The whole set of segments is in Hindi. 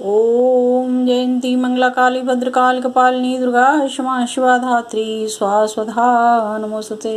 ओम जयंती मंगला काली भद्रकाल कपालिनी दुर्गा क्षमा शिवा धात्री स्वास्वधा नमोस्तुते।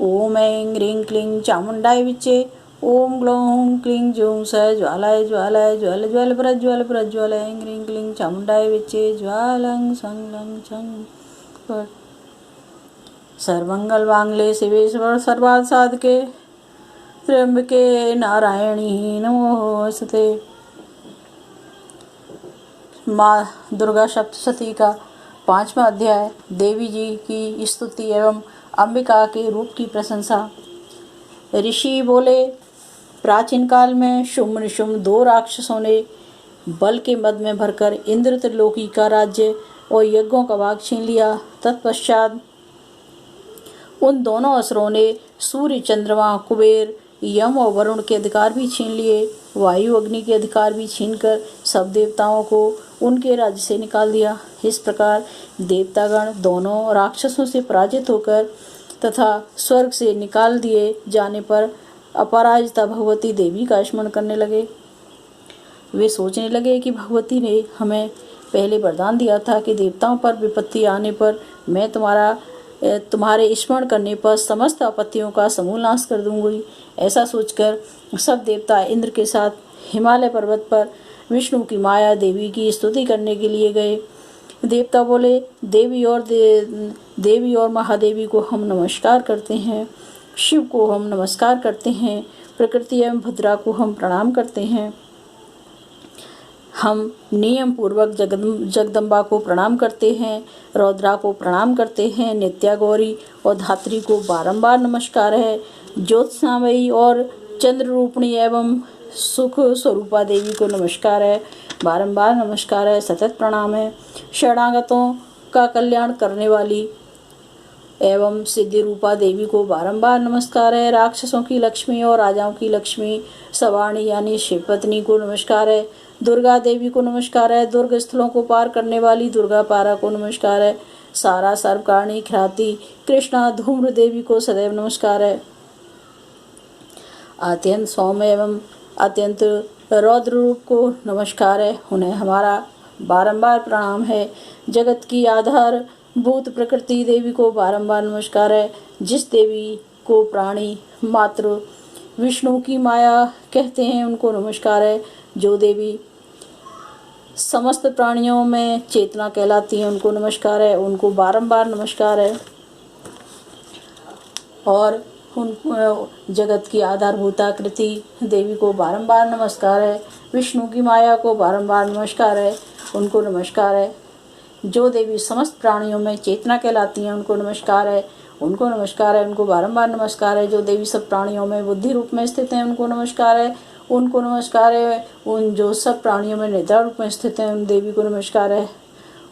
ओम ऐं ह्रीं क्लीं चामुंडाय विच्चे। ओम ग्लौं क्लीं जूं स ज्वालाय ज्वालाय ज्वल ज्वल प्रज्वल प्रज्वल। ऐं ह्रीं क्लीं चामुंडाय विच्चे ज्वालं सं लं छं। सर्वमंगल मांगल्ये शिवे सर्वार्थ साधके त्र्यंबके नारायणी नमोस्तुते। माँ दुर्गा सप्तशती का 5वां अध्याय, देवी जी की स्तुति एवं अंबिका के रूप की प्रशंसा। ऋषि बोले, प्राचीन काल में शुम्भ निशुम्भ 2 राक्षसों ने बल के मद में भरकर इंद्र त्रिलोकी का राज्य और यज्ञों का भाग छीन लिया। तत्पश्चात उन दोनों असुरों ने सूर्य चंद्रमा कुबेर यम और वरुण के अधिकार भी छीन लिए। वायु अग्नि के अधिकार भी छीनकर सब देवताओं को उनके राज्य से निकाल दिया। इस प्रकार देवतागण दोनों राक्षसों से पराजित होकर तथा स्वर्ग से निकाल दिए जाने पर अपराजिता भगवती देवी का स्मरण करने लगे। वे सोचने लगे कि भगवती ने हमें पहले वरदान दिया था कि देवताओं पर विपत्ति आने पर मैं तुम्हारे स्मरण करने पर समस्त आपत्तियों का समूल नाश कर दूंगी। ऐसा सोचकर सब देवता इंद्र के साथ हिमालय पर्वत पर विष्णु की माया देवी की स्तुति करने के लिए गए। देवता बोले, देवी और महादेवी को हम नमस्कार करते हैं, शिव को हम नमस्कार करते हैं, प्रकृति एवं भद्रा को हम प्रणाम करते हैं। हम नियम पूर्वक जगदम्बा को प्रणाम करते हैं, रौद्रा को प्रणाम करते हैं, नित्या गौरी और धात्री को बारंबार नमस्कार है। ज्योत्स्नामयी और चंद्र रूपणी एवं सुख स्वरूपा देवी को नमस्कार है, बारंबार नमस्कार है, सतत प्रणाम है। शरणागतों का कल्याण करने वाली एवं सिद्धि रूपा देवी को बारंबार नमस्कार है। राक्षसों की लक्ष्मी और राजाओं की लक्ष्मी सवाणी यानी शिवपत्नी को नमस्कार है। दुर्गा देवी को नमस्कार है। दुर्ग स्थलों को पार करने वाली दुर्गा पारा को नमस्कार है। सारा सर्वकारणी ख्याति कृष्णा धूम्र देवी को सदैव नमस्कार है। अत्यंत सौम्य एवं अत्यंत रौद्र रूप को नमस्कार है, उन्हें हमारा बारंबार प्रणाम है। जगत की आधार भूत प्रकृति देवी को बारंबार नमस्कार है। जिस देवी को प्राणी मात्र विष्णु की माया कहते हैं उनको नमस्कार है। जो देवी समस्त प्राणियों में चेतना कहलाती है उनको नमस्कार है, उनको बारंबार नमस्कार है। और उन जगत की आधारभूताकृति देवी को बारंबार नमस्कार है। विष्णु की माया को बारंबार नमस्कार है, उनको नमस्कार है। जो देवी समस्त प्राणियों में चेतना कहलाती हैं उनको नमस्कार है, उनको नमस्कार है, उनको बारंबार नमस्कार है। जो देवी सब प्राणियों में बुद्धि रूप में स्थित हैं उनको नमस्कार है, उनको नमस्कार है। उन जो सब प्राणियों में निद्रा रूप में स्थित हैं उन देवी को नमस्कार है।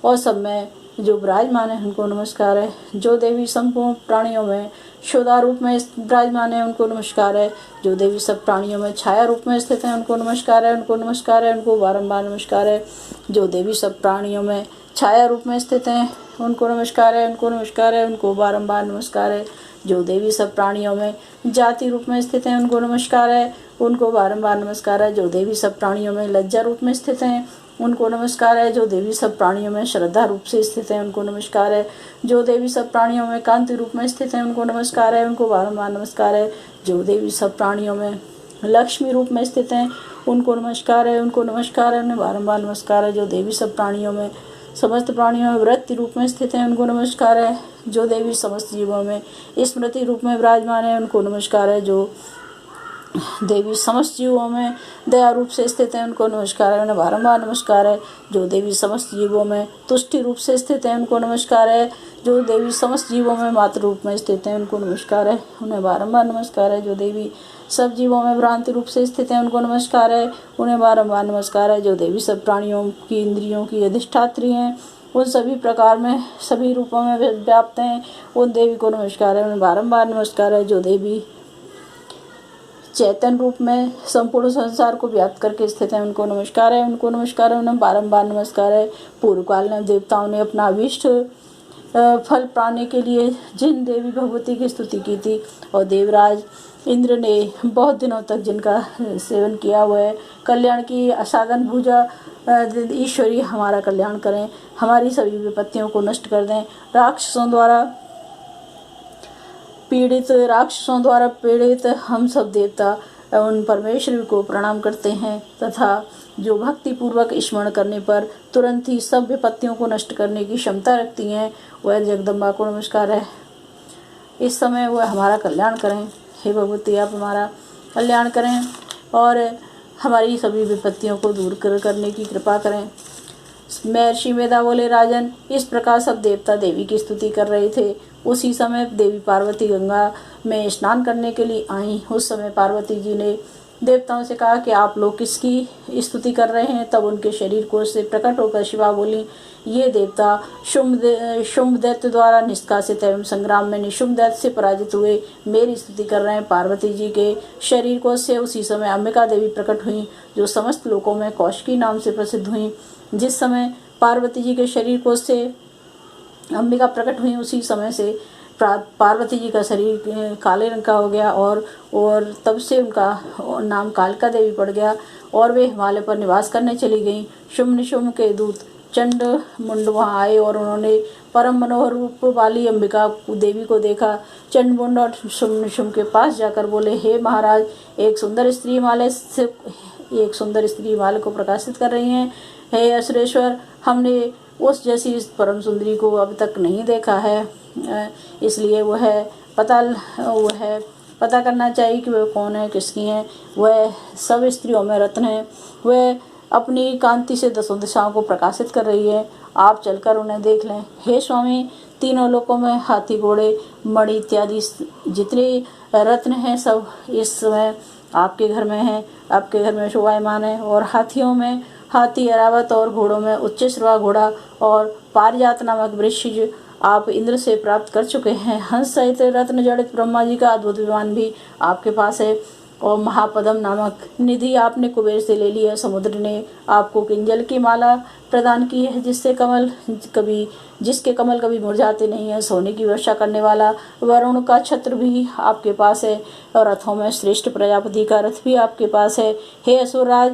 और सब में जो विराजमान है उनको नमस्कार है। जो देवी संपूर्ण प्राणियों में शोधा रूप में विराजमान है उनको नमस्कार है। जो देवी सब प्राणियों में छाया रूप में स्थित है उनको नमस्कार है, उनको नमस्कार है, उनको बारंबार नमस्कार है। जो देवी सब प्राणियों में छाया रूप में स्थित हैं उनको नमस्कार है, उनको नमस्कार है, उनको बारंबार नमस्कार है। जो देवी सब प्राणियों में जाति रूप में स्थित हैं उनको नमस्कार है, उनको बारंबार नमस्कार है। जो देवी सब प्राणियों में लज्जा रूप में स्थित हैं उनको नमस्कार है। जो देवी सब प्राणियों में श्रद्धा रूप से स्थित हैं उनको नमस्कार है। जो देवी सब प्राणियों में कांति रूप में स्थित हैं उनको नमस्कार है, उनको बारंबार नमस्कार है। जो देवी सब प्राणियों में लक्ष्मी रूप में स्थित हैं उनको नमस्कार है, उनको नमस्कार है, उन्हें बारंबार नमस्कार है। जो देवी सब प्राणियों में समस्त प्राणियों में वृत्ति रूप में स्थित हैं उनको नमस्कार है। जो देवी समस्त जीवों में स्मृति रूप में विराजमान है उनको नमस्कार है। जो देवी समस्त जीवों में दया रूप से स्थित है उनको नमस्कार है, उन्हें बारंबार नमस्कार है। जो देवी समस्त जीवों में तुष्टि रूप से स्थित है उनको नमस्कार है। जो देवी समस्त जीवों में मातृ रूप में स्थित है उनको नमस्कार है, उन्हें बारंबार नमस्कार है। जो देवी सब जीवों में भ्रांति रूप से स्थित है उनको नमस्कार है, उन्हें बारंबार नमस्कार है। जो देवी सब प्राणियों की इंद्रियों की अधिष्ठात्री हैं उन सभी प्रकार में सभी रूपों में व्याप्त हैं उन देवी को नमस्कार है, उन्हें बारंबार नमस्कार है। जो देवी चैतन्य रूप में संपूर्ण संसार को व्याप्त करके स्थित है उनको नमस्कार है, उनको नमस्कार है, उन्हें बारंबार नमस्कार है। पूर्व काल में देवताओं ने अपना अभीष्ट फल पाने के लिए जिन देवी भगवती की स्तुति की थी और देवराज इंद्र ने बहुत दिनों तक जिनका सेवन किया हुआ है, कल्याण की असाधन भुजा ईश्वरी हमारा कल्याण करें, हमारी सभी विपत्तियों को नष्ट कर दें। राक्षसों द्वारा पीड़ित हम सब देवता उन परमेश्वर को प्रणाम करते हैं तथा जो भक्ति पूर्वक स्मरण करने पर तुरंत ही सब विपत्तियों को नष्ट करने की क्षमता रखती हैं, वह जगदम्बा को नमस्कार है। इस समय वह हमारा कल्याण करें। हे भगवती, आप हमारा कल्याण करें और हमारी सभी विपत्तियों को दूर करने की कृपा करें। महर्षि मेधा बोले, राजन, इस प्रकार सब देवता देवी की स्तुति कर रहे थे। उसी समय देवी पार्वती गंगा में स्नान करने के लिए आई। उस समय पार्वती जी ने देवताओं से कहा कि आप लोग किसकी स्तुति कर रहे हैं। तब उनके शरीर को से प्रकट होकर शिवा बोली, ये देवता शुंभ दैत्य द्वारा निष्कासित एवं संग्राम में निशुंभ दैत्य से पराजित हुए मेरी स्तुति कर रहे हैं। पार्वती जी के शरीर को से उसी समय अंबिका देवी प्रकट हुई, जो समस्त लोकों में कौशिकी नाम से प्रसिद्ध हुई। जिस समय पार्वती जी के शरीर को से अंबिका प्रकट हुई, उसी समय से पार्वती जी का शरीर काले रंग का हो गया और तब से उनका नाम कालिका देवी पड़ गया और वे हिमालय पर निवास करने चली गईं। शुंभ निशुंभ के दूत चंड मुंड वहाँ आए और उन्होंने परम मनोहर रूप वाली अंबिका देवी को देखा। चंड मुंड और शुंभ निशुंभ के पास जाकर बोले, हे महाराज, एक सुंदर स्त्री हिमालय को प्रकाशित कर रही हैं। हे असुरेश्वर, हमने उस जैसी इस परम सुंदरी को अब तक नहीं देखा है, इसलिए वह पता करना चाहिए कि वह कौन है, किसकी है। वह सब स्त्रियों में रत्न है। वह अपनी कांति से दसों दिशाओं को प्रकाशित कर रही है। आप चलकर उन्हें देख लें। हे स्वामी, तीनों लोकों में हाथी, घोड़े, मणि इत्यादि जितने रत्न हैं सब इस समय आपके घर में हैं, आपके घर में शोभायमान है। और हाथियों में हाथी ऐरावत और घोड़ों में उच्चश्रवा घोड़ा और पारिजात नामक वृक्ष आप इंद्र से प्राप्त कर चुके हैं। हंस सहित रत्न जड़ित ब्रह्मा जी का अद्भुत विमान भी आपके पास है और महापदम नामक निधि आपने कुबेर से ले ली है। समुद्र ने आपको किंजल की माला प्रदान की है, जिसके कमल कभी मुरझाते नहीं है। सोने की वर्षा करने वाला वरुण का छत्र भी आपके पास है और रथों में श्रेष्ठ प्रजापति का रथ भी आपके पास है। हे असुरराज,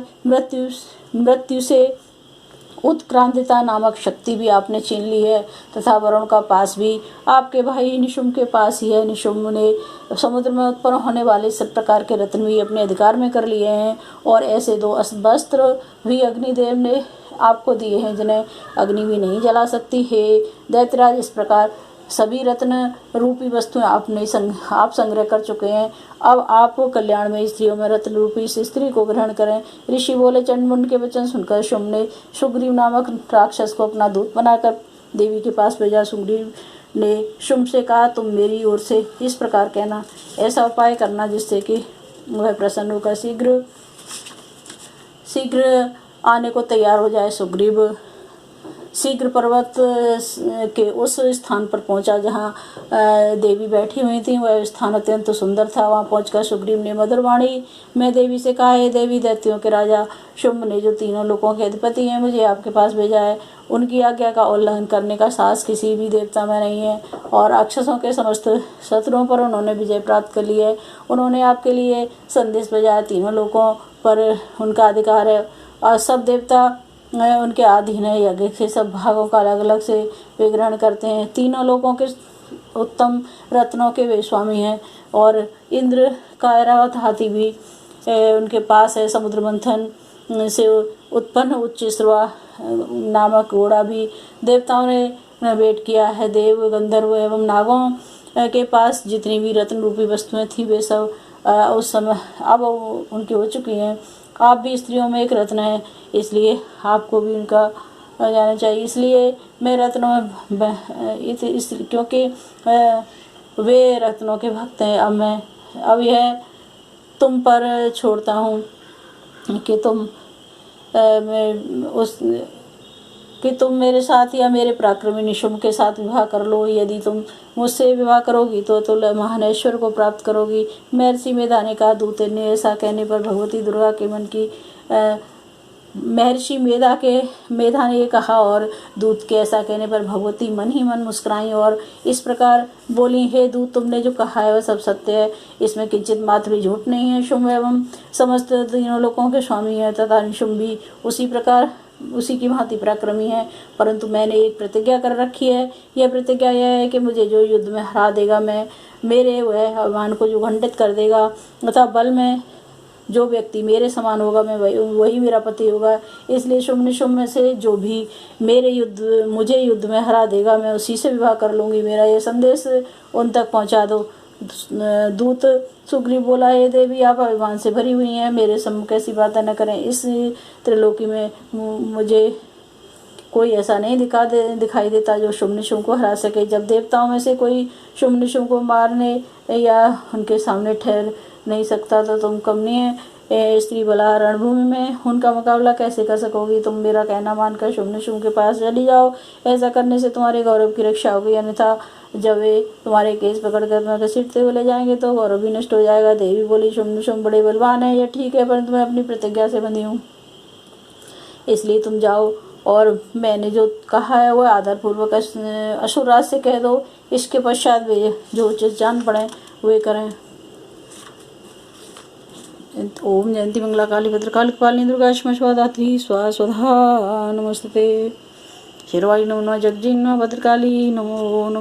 मृत्यु से उत्क्रांतिता नामक शक्ति भी आपने छीन ली है तथा वरुण का पास भी आपके भाई निशुंभ के पास ही है। निशुंभ ने समुद्र में उत्पन्न होने वाले सब प्रकार के रत्न भी अपने अधिकार में कर लिए हैं और ऐसे 2 वस्त्र भी अग्निदेव ने आपको दिए हैं, जिन्हें अग्नि भी नहीं जला सकती। हे दैत्यराज, इस प्रकार सभी रत्न रूपी वस्तुएं आप संग्रह कर चुके हैं। अब आप कल्याण में स्त्रियों में रत्न रूपी इस स्त्री को ग्रहण करें। ऋषि बोले, चंडमुंड के वचन सुनकर शुंभ ने सुग्रीव नामक राक्षस को अपना दूत बनाकर देवी के पास भेजा। सुग्रीव ने शुंभ से कहा, तुम मेरी ओर से इस प्रकार कहना, ऐसा उपाय करना जिससे कि वह प्रसन्न होकर शीघ्र आने को तैयार हो जाए। सुग्रीव शीघ्र पर्वत के उस स्थान पर पहुंचा जहां देवी बैठी हुई थी। वह स्थान अत्यंत सुंदर था। वहां पहुंचकर सुग्रीव ने मधुर वाणी में देवी से कहा, हे देवी, दैत्यों के राजा शुंभ ने जो तीनों लोकों के अधिपति हैं मुझे आपके पास भेजा है। उनकी आज्ञा का उल्लंघन करने का साहस किसी भी देवता में नहीं है और राक्षसों के समस्त शत्रुओं पर उन्होंने विजय प्राप्त कर ली है। उन्होंने आपके लिए संदेश भेजा। तीनों लोकों पर उनका अधिकार है और सब देवता उनके अधीन है। यज्ञ के सब भागों का अलग अलग से वे ग्रहण करते हैं। तीनों लोगों के उत्तम रत्नों के वे स्वामी हैं और इंद्र का ऐरावत हाथी भी उनके पास है। समुद्र मंथन से उत्पन्न उच्चश्रवा नामक घोड़ा भी देवताओं ने भेंट किया है। देव, गंधर्व एवं नागों के पास जितनी भी रत्न रूपी वस्तुएं थी वे सब उस समय अब उनकी हो चुकी हैं। आप भी स्त्रियों में एक रत्न है, इसलिए आपको भी उनका जाना चाहिए। इसलिए मैं रत्नों में क्योंकि वे रत्नों के भक्त हैं। अब यह तुम पर छोड़ता हूँ कि तुम मेरे साथ या मेरे पराक्रमी निशुंभ के साथ विवाह कर लो। यदि तुम मुझसे विवाह करोगी तो महानेश्वर को प्राप्त करोगी। महर्षि मेधा ने कहा, दूत ने ऐसा कहने पर भगवती दुर्गा के मन की महर्षि मेधा ने ये कहा और दूत के ऐसा कहने पर भगवती मन ही मन मुस्कुराई और इस प्रकार बोली, हे दूत, तुमने जो कहा है वह सब सत्य है, इसमें किंचित मात्र भी झूठ नहीं है। शुंभ एवं समस्त तीनों लोकों के स्वामी है तथा शुंभ भी उसी की भांति पराक्रमी है, परंतु मैंने एक प्रतिज्ञा कर रखी है। यह प्रतिज्ञा यह है कि मुझे जो युद्ध में हरा देगा, मेरे वह अभिमान को जो खंडित कर देगा तथा बल में जो व्यक्ति मेरे समान होगा, मैं वही मेरा पति होगा। इसलिए शुंभ निशुंभ में से जो भी मुझे युद्ध में हरा देगा, मैं उसी से विवाह कर लूँगी। मेरा ये संदेश उन तक पहुँचा दो। दूत सुग्रीव बोला, हे देवी, आप अभिमान से भरी हुई हैं, मेरे सम्मुख ऐसी बातें न करें। इस त्रिलोकी में मुझे कोई ऐसा नहीं दिखाई देता जो शुंभ निशुंभ को हरा सके। जब देवताओं में से कोई शुंभ निशुंभ को मारने या उनके सामने ठहर नहीं सकता, तो तुम कमनीय स्त्री भला रणभूमि में उनका मुकाबला कैसे कर सकोगी। तुम मेरा कहना मानकर शुंभ निशुंभ के पास चली जाओ, ऐसा करने से तुम्हारे गौरव की रक्षा होगी, अन्यथा जब वे तुम्हारे केस पकड़कर तुम्हें घसीटते हुए ले जाएंगे तो गौरव भी नष्ट हो जाएगा। देवी बोली, शुंभ निशुंभ बड़े बलवान है, यह ठीक है, परंतु मैं अपनी प्रतिज्ञा से बंधी हूँ, इसलिए तुम जाओ और मैंने जो कहा है वह आदरपूर्वक असुरराज से कह दो। इसके पश्चात वे जो उचित जान पड़े वे करें। ओम जयंती मंगला काली भद्रकाली कपालिनी दुर्गा क्षमा शिवा धात्री स्वाहा स्वधा नमस्ते। शिरवाई नमो नमः, जगजी नमः, भद्रकाली नमो नमः।